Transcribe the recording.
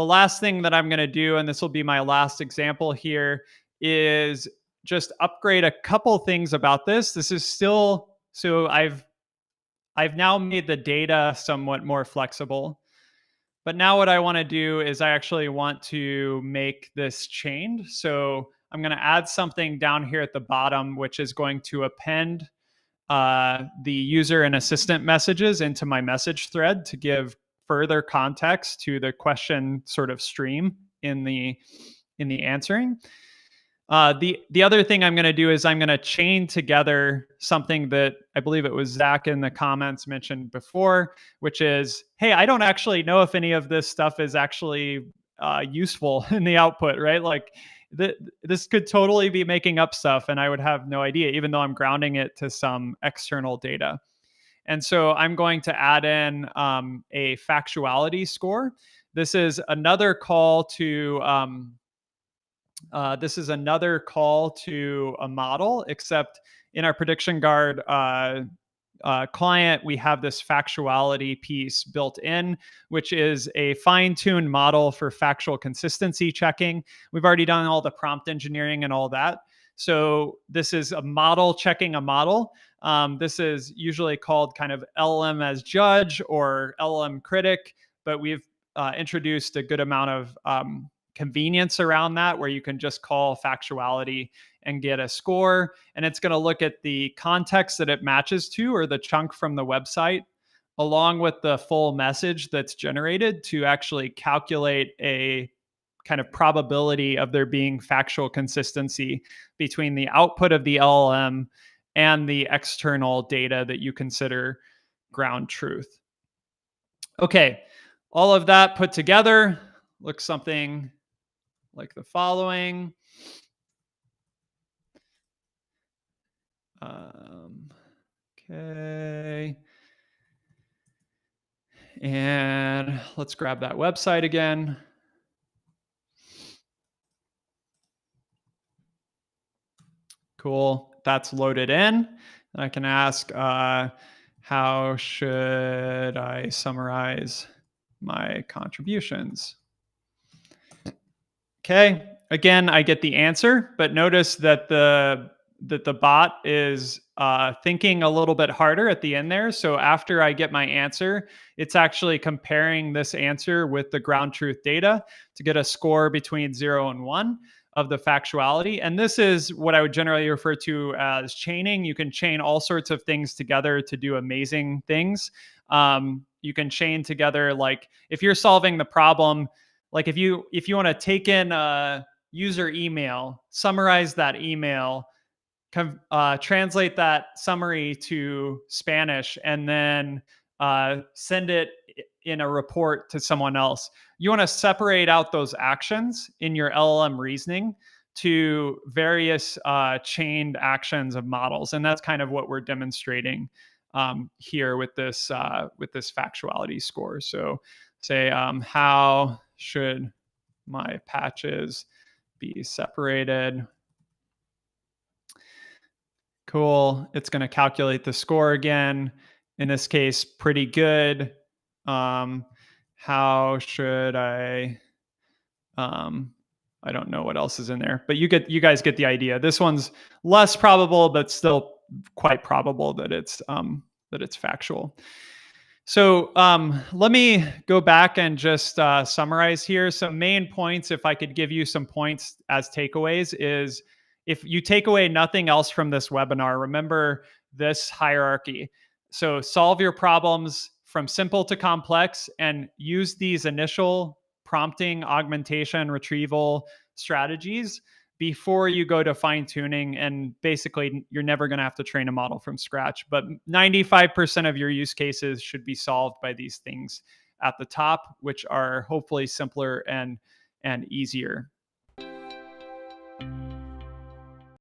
the last thing that I'm going to do, and this will be my last example here, is just upgrade a couple things about this. This is still, so I've now made the data somewhat more flexible. But now what I want to do is I actually want to make this chained. So I'm going to add something down here at the bottom, which is going to append the user and assistant messages into my message thread to give further context to the question sort of stream in the answering. The other thing I'm going to do is I'm going to chain together something that I believe it was Zach in the comments mentioned before, which is, hey, I don't actually know if any of this stuff is actually useful in the output, right? Like this could totally be making up stuff and I would have no idea, even though I'm grounding it to some external data. And so I'm going to add in a factuality score. This is another call to a model, except in our prediction guard client, we have this factuality piece built in, which is a fine-tuned model for factual consistency checking. We've already done all the prompt engineering and all that. So this is a model checking a model. This is usually called kind of LLM as judge or LLM critic, but we've introduced a good amount of convenience around that, where you can just call factuality and get a score, and it's going to look at the context that it matches to, or the chunk from the website, along with the full message that's generated, to actually calculate a kind of probability of there being factual consistency between the output of the LLM and the external data that you consider ground truth. Okay, all of that put together looks something like the following. Okay. And let's grab that website again. Cool. That's loaded in. And I can ask, how should I summarize my contributions? Okay. Again, I get the answer, but notice that the bot is thinking a little bit harder at the end there. So after I get my answer, it's actually comparing this answer with the ground truth data to get a score between 0 and 1 of the factuality. And this is what I would generally refer to as chaining. You can chain all sorts of things together to do amazing things. You can chain together, like if you're solving the problem, like if you want to take in a user email, summarize that email, translate that summary to Spanish, and then send it in a report to someone else. You want to separate out those actions in your LLM reasoning to various chained actions of models, and that's kind of what we're demonstrating here with this factuality score. So, say, how should my patches be separated? Cool. It's going to calculate the score again. In this case, pretty good. How should I don't know what else is in there, but you guys get the idea. This one's less probable, but still quite probable that it's factual. So let me go back and just summarize here. Some main points, if I could give you some points as takeaways, is if you take away nothing else from this webinar, remember this hierarchy. So solve your problems from simple to complex and use these initial prompting, augmentation, retrieval strategies before you go to fine tuning. And basically, you're never going to have to train a model from scratch. But 95% of your use cases should be solved by these things at the top, which are hopefully simpler and easier.